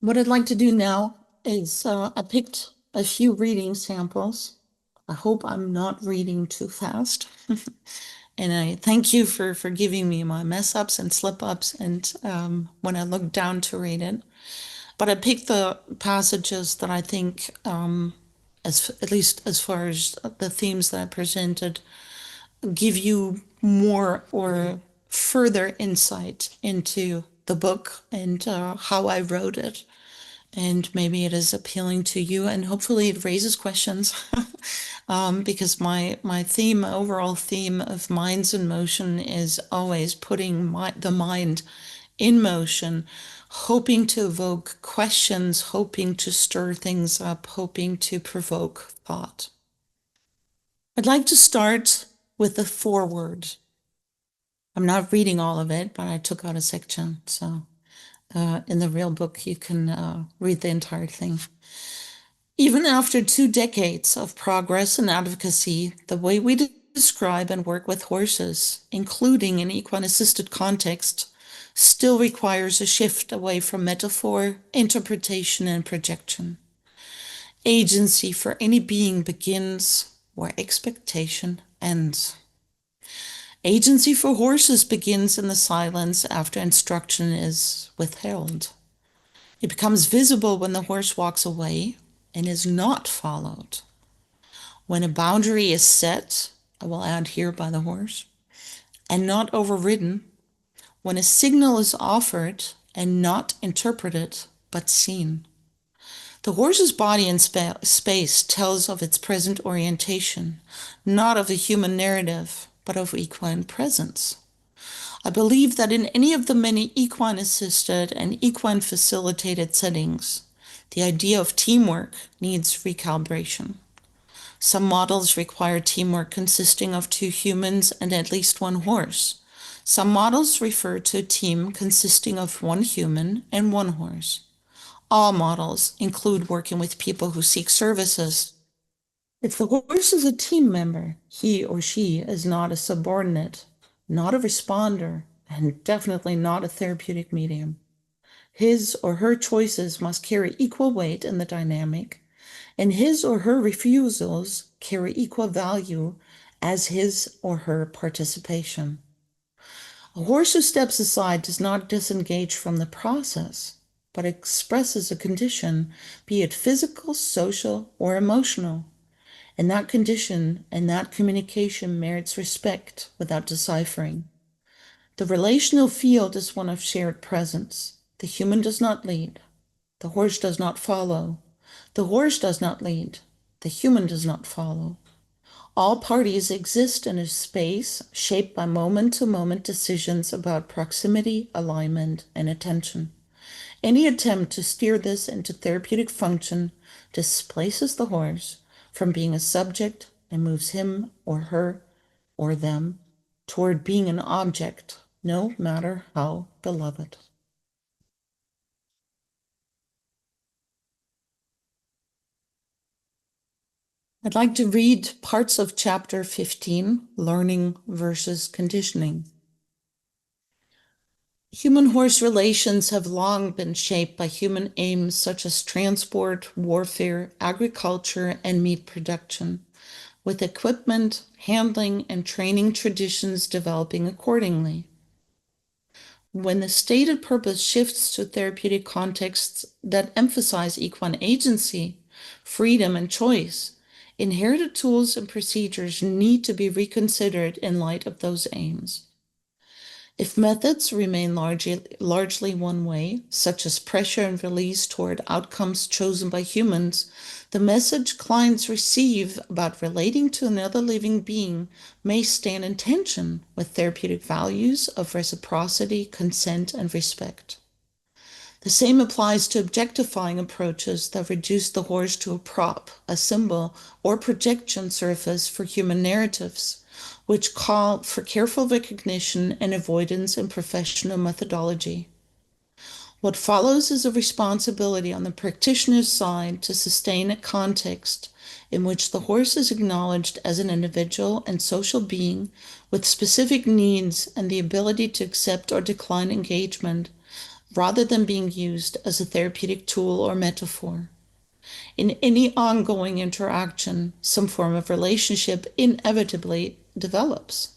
What I'd like to do now is I picked a few reading samples. I hope I'm not reading too fast. And I thank you for forgiving me my mess ups and slip ups and when I look down to read it. But I picked the passages that I think, as at least as far as the themes that I presented, give you more or further insight into the book and how I wrote it. And maybe it is appealing to you, and hopefully it raises questions. Because my theme, my overall theme of minds in motion is always putting the mind in motion, hoping to evoke questions, hoping to stir things up, hoping to provoke thought. I'd like to start with the foreword. I'm not reading all of it, but I took out a section. So in the real book, you can read the entire thing. Even after 2 decades of progress and advocacy, the way we describe and work with horses, including in equine-assisted context, still requires a shift away from metaphor, interpretation, and projection. Agency for any being begins where expectation ends. Agency for horses begins in the silence after instruction is withheld. It becomes visible when the horse walks away and is not followed. When a boundary is set, I will add here by the horse, and not overridden. When a signal is offered and not interpreted, but seen. The horse's body in space tells of its present orientation, not of the human narrative, but of equine presence. I believe that in any of the many equine-assisted and equine-facilitated settings, the idea of teamwork needs recalibration. Some models require teamwork consisting of 2 humans and at least 1 horse. Some models refer to a team consisting of 1 human and 1 horse. All models include working with people who seek services. If the horse is a team member, he or she is not a subordinate, not a responder, and definitely not a therapeutic medium. His or her choices must carry equal weight in the dynamic, and his or her refusals carry equal value as his or her participation. A horse who steps aside does not disengage from the process, but expresses a condition, be it physical, social, or emotional. And that condition and that communication merits respect without deciphering. The relational field is one of shared presence. The human does not lead. The horse does not follow. The horse does not lead. The human does not follow. All parties exist in a space shaped by moment-to-moment decisions about proximity, alignment, and attention. Any attempt to steer this into therapeutic function displaces the horse from being a subject and moves him or her or them toward being an object, no matter how beloved. I'd like to read parts of chapter 15, Learning versus Conditioning. Human-horse relations have long been shaped by human aims such as transport, warfare, agriculture, and meat production, with equipment, handling, and training traditions developing accordingly. When the stated purpose shifts to therapeutic contexts that emphasize equine agency, freedom, and choice, inherited tools and procedures need to be reconsidered in light of those aims. If methods remain largely one way, such as pressure and release toward outcomes chosen by humans, the message clients receive about relating to another living being may stand in tension with therapeutic values of reciprocity, consent, and respect. The same applies to objectifying approaches that reduce the horse to a prop, a symbol, or projection surface for human narratives, which call for careful recognition and avoidance in professional methodology. What follows is a responsibility on the practitioner's side to sustain a context in which the horse is acknowledged as an individual and social being with specific needs and the ability to accept or decline engagement, rather than being used as a therapeutic tool or metaphor. In any ongoing interaction, some form of relationship inevitably develops.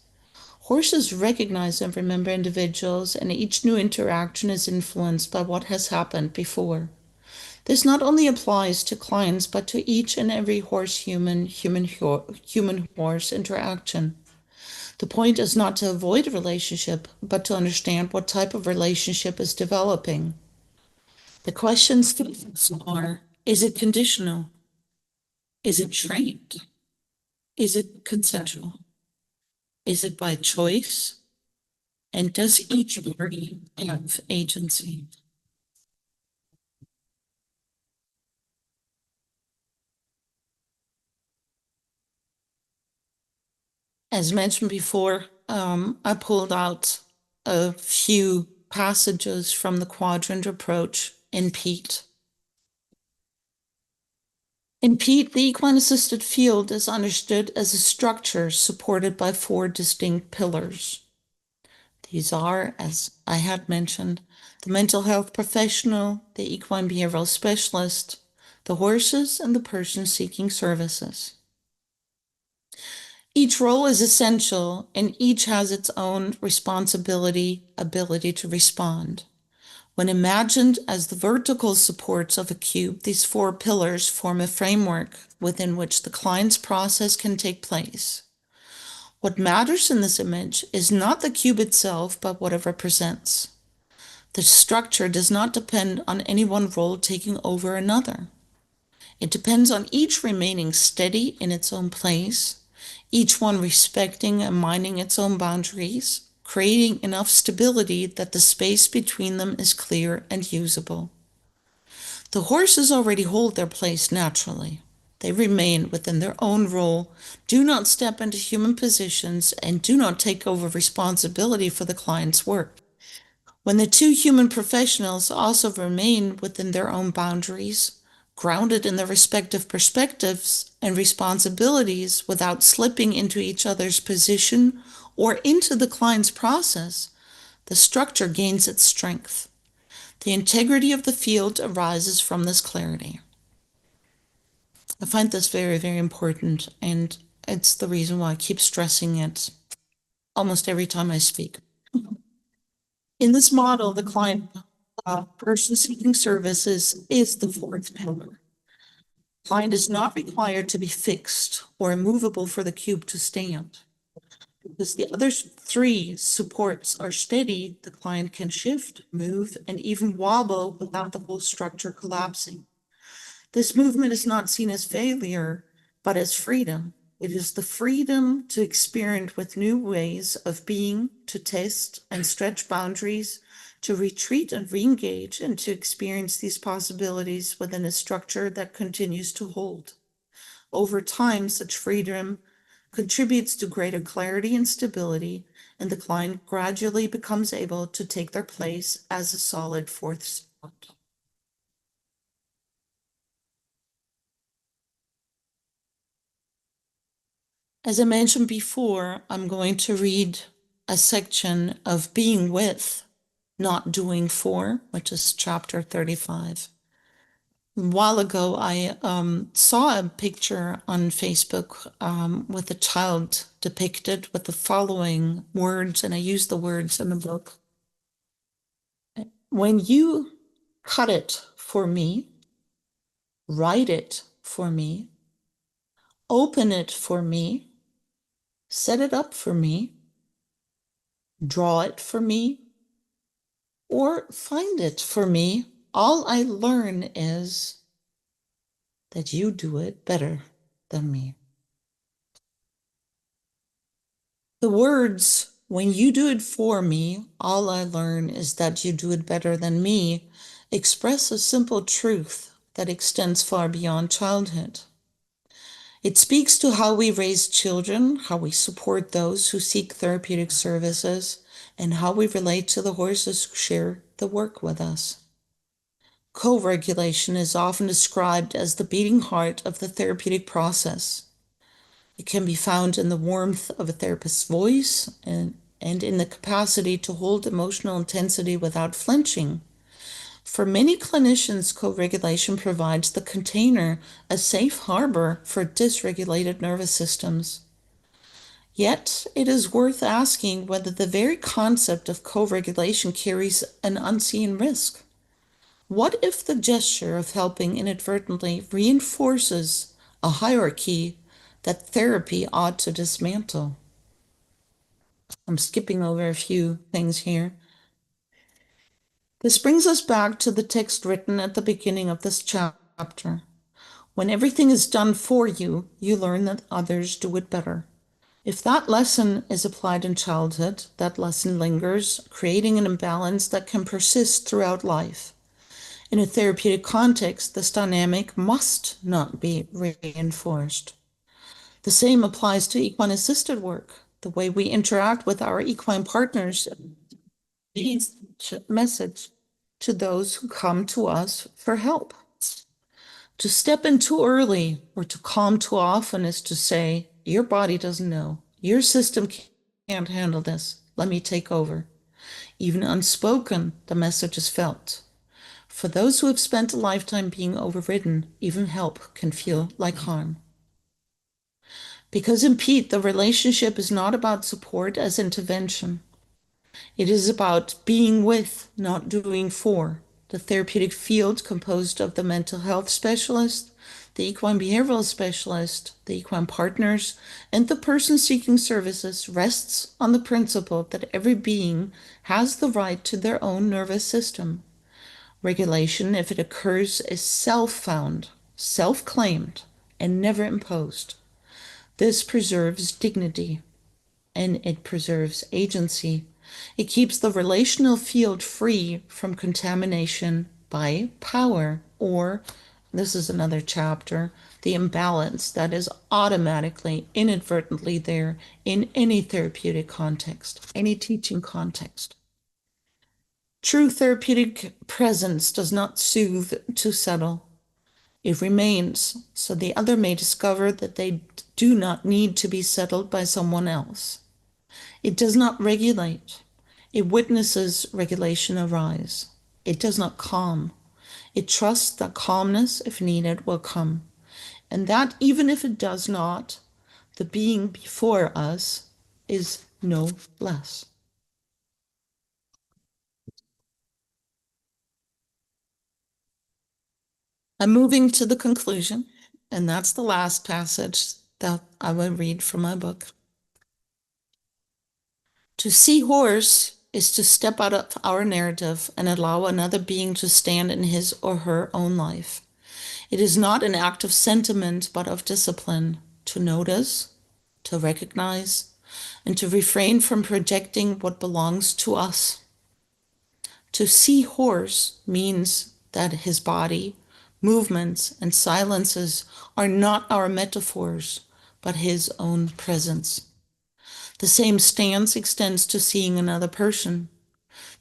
Horses recognize and remember individuals, and each new interaction is influenced by what has happened before. This not only applies to clients, but to each and every human horse interaction. The point is not to avoid a relationship, but to understand what type of relationship is developing. The questions are: is it conditional? Is it trained? Is it consensual? Is it by choice? And does each party have agency? As mentioned before, I pulled out a few passages from the quadrant approach in Pete. In Pete, the equine assisted field is understood as a structure supported by four distinct pillars. These are, as I had mentioned, the mental health professional, the equine behavioral specialist, the horses, and the person seeking services. Each role is essential, and each has its own responsibility, ability to respond. When imagined as the vertical supports of a cube, these four pillars form a framework within which the client's process can take place. What matters in this image is not the cube itself, but what it represents. The structure does not depend on any one role taking over another. It depends on each remaining steady in its own place, each one respecting and minding its own boundaries, creating enough stability that the space between them is clear and usable. The horses already hold their place naturally. They remain within their own role, do not step into human positions, and do not take over responsibility for the client's work. When the two human professionals also remain within their own boundaries, grounded in their respective perspectives and responsibilities without slipping into each other's position or into the client's process, the structure gains its strength. The integrity of the field arises from this clarity. I find this very, very important, and it's the reason why I keep stressing it almost every time I speak. In this model, the client person seeking services is the fourth pillar. Client is not required to be fixed or immovable for the cube to stand. Because the other three supports are steady, the client can shift, move, and even wobble without the whole structure collapsing. This movement is not seen as failure, but as freedom. It is the freedom to experiment with new ways of being, to test and stretch boundaries, to retreat and re-engage, and to experience these possibilities within a structure that continues to hold. Over time, such freedom contributes to greater clarity and stability, and the client gradually becomes able to take their place as a solid fourth spot. As I mentioned before, I'm going to read a section of Being With, Not Doing For, which is chapter 35. A while ago, I saw a picture on Facebook with a child depicted with the following words, and I used the words in the book. When you cut it for me, write it for me, open it for me, set it up for me, draw it for me, or find it for me, all I learn is that you do it better than me. The words, when you do it for me, all I learn is that you do it better than me, express a simple truth that extends far beyond childhood. It speaks to how we raise children, how we support those who seek therapeutic services, and how we relate to the horses who share the work with us. Co-regulation is often described as the beating heart of the therapeutic process. It can be found in the warmth of a therapist's voice and in the capacity to hold emotional intensity without flinching, For many clinicians, co-regulation provides the container, a safe harbor for dysregulated nervous systems. Yet, it is worth asking whether the very concept of co-regulation carries an unseen risk. What if the gesture of helping inadvertently reinforces a hierarchy that therapy ought to dismantle? I'm skipping over a few things here. This brings us back to the text written at the beginning of this chapter. When everything is done for you, you learn that others do it better. If that lesson is applied in childhood, that lesson lingers, creating an imbalance that can persist throughout life. In a therapeutic context, this dynamic must not be reinforced. The same applies to equine assisted work. The way we interact with our equine partners leads message to those who come to us for help. To step in too early or to calm too often is to say, your body doesn't know. Your system can't handle this. Let me take over. Even unspoken, the message is felt. For those who have spent a lifetime being overridden, even help can feel like harm. Because in Pete, the relationship is not about support as intervention. It is about being with, not doing for. The therapeutic field composed of the mental health specialist, the equine behavioral specialist, the equine partners, and the person seeking services rests on the principle that every being has the right to their own nervous system. Regulation, if it occurs, is self-found, self-claimed, and never imposed. This preserves dignity and it preserves agency. It keeps the relational field free from contamination by power, or, this is another chapter, the imbalance that is automatically, inadvertently there in any therapeutic context, any teaching context. True therapeutic presence does not soothe to settle. It remains so the other may discover that they do not need to be settled by someone else. It does not regulate. It witnesses regulation arise. It does not calm. It trusts that calmness, if needed, will come. And that even if it does not, the being before us is no less. I'm moving to the conclusion, and that's the last passage that I will read from my book. To see horse is to step out of our narrative and allow another being to stand in his or her own life. It is not an act of sentiment, but of discipline, to notice, to recognize, and to refrain from projecting what belongs to us. To see horse means that his body, movements, and silences are not our metaphors, but his own presence. The same stance extends to seeing another person.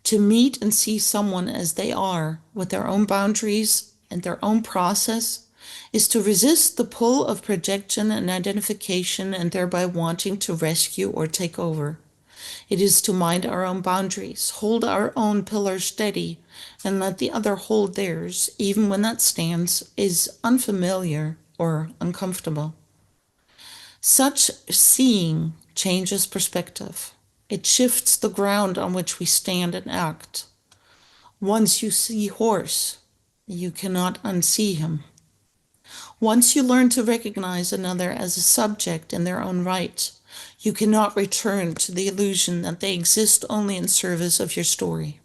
To meet and see someone as they are, with their own boundaries and their own process, is to resist the pull of projection and identification and thereby wanting to rescue or take over. It is to mind our own boundaries, hold our own pillars steady, and let the other hold theirs, even when that stance is unfamiliar or uncomfortable. Such seeing changes perspective. It shifts the ground on which we stand and act. Once you see horse, you cannot unsee him. Once you learn to recognize another as a subject in their own right, you cannot return to the illusion that they exist only in service of your story.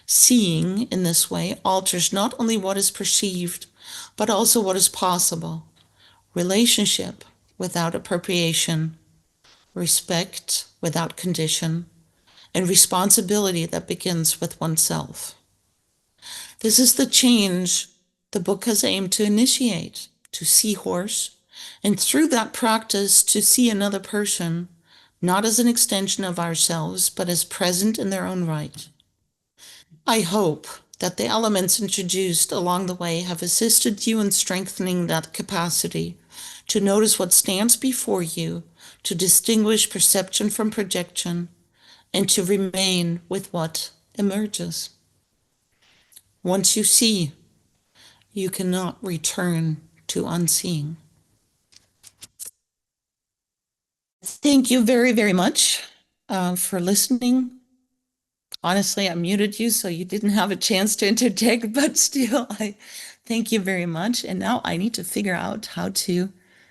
Seeing in this way alters not only what is perceived, but also what is possible. Relationship without appropriation, respect without condition, and responsibility that begins with oneself. This is the change the book has aimed to initiate, to see horse, and through that practice to see another person, not as an extension of ourselves, but as present in their own right. I hope that the elements introduced along the way have assisted you in strengthening that capacity to notice what stands before you, to distinguish perception from projection, and to remain with what emerges. Once you see, you cannot return to unseeing. Thank you very, very much for listening. Honestly, I muted you so you didn't have a chance to interject, but still, I thank you very much. And now I need to figure out how to